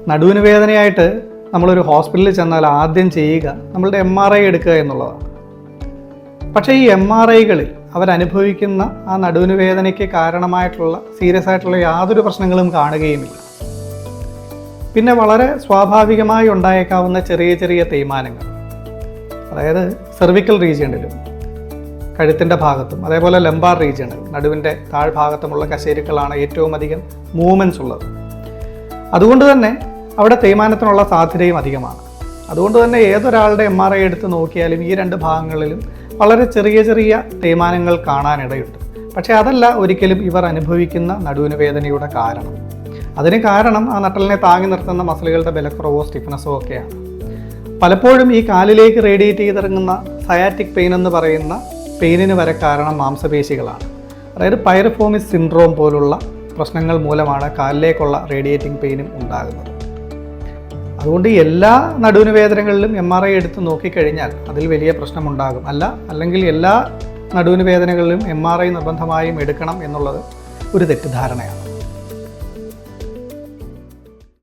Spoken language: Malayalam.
നടുവിന് വേദനയായിട്ട് നമ്മളൊരു ഹോസ്പിറ്റലിൽ ചെന്നാൽ ആദ്യം ചെയ്യുക നമ്മളുടെ MRI എടുക്കുക എന്നുള്ളതാണ്. പക്ഷേ ഈ MRIകളിൽ അവരനുഭവിക്കുന്ന ആ നടുവിന് വേദനയ്ക്ക് കാരണമായിട്ടുള്ള സീരിയസ് ആയിട്ടുള്ള യാതൊരു പ്രശ്നങ്ങളും കാണുകയുമില്ല. പിന്നെ വളരെ സ്വാഭാവികമായി ഉണ്ടായേക്കാവുന്ന ചെറിയ ചെറിയ തേയ്മാനങ്ങൾ, അതായത് സെർവിക്കൽ റീജിയണിലും കഴുത്തിൻ്റെ ഭാഗത്തും അതേപോലെ ലംബാർ റീജിയണിൽ നടുവിൻ്റെ താഴ്ഭാഗത്തുമുള്ള കശേരുക്കളാണ് ഏറ്റവും അധികം മൂവ്മെൻറ്റ്സ് ഉള്ളത്. അതുകൊണ്ട് തന്നെ അവിടെ തേയ്മാനത്തിനുള്ള സാധ്യതയും അധികമാണ്. അതുകൊണ്ട് തന്നെ ഏതൊരാളുടെ MRI എടുത്ത് നോക്കിയാലും ഈ രണ്ട് ഭാഗങ്ങളിലും വളരെ ചെറിയ ചെറിയ തേയ്മാനങ്ങൾ കാണാനിടയുണ്ട്. പക്ഷേ അതല്ല ഒരിക്കലും ഇവർ അനുഭവിക്കുന്ന നടുവിന് വേദനയുടെ കാരണം. അതിന് കാരണം ആ നട്ടലിനെ താങ്ങി നിർത്തുന്ന മസിലുകളുടെ ബലക്കുറവോ സ്റ്റിഫ്നെസ്സോ ഒക്കെയാണ്. പലപ്പോഴും ഈ കാലിലേക്ക് റേഡിയേറ്റ് ചെയ്തിറങ്ങുന്ന സയാറ്റിക് പെയിൻ എന്ന് പറയുന്ന പെയിനിന് വരെ കാരണം മാംസപേശികളാണ്. അതായത് പൈറിഫോമിസ് സിൻഡ്രോം പോലുള്ള പ്രശ്നങ്ങൾ മൂലമാണ് കാലിലേക്കുള്ള റേഡിയേറ്റിംഗ് പെയിനും ഉണ്ടാകുന്നത്. അതുകൊണ്ട് എല്ലാ നടുവിന് വേദനകളിലും MRI എടുത്ത് നോക്കിക്കഴിഞ്ഞാൽ അതിൽ വലിയ പ്രശ്നമുണ്ടാകും. അല്ലെങ്കിൽ എല്ലാ നടുവിന് വേദനകളിലും MRI നിർബന്ധമായും എടുക്കണം എന്നുള്ളത് ഒരു തെറ്റിദ്ധാരണയാണ്.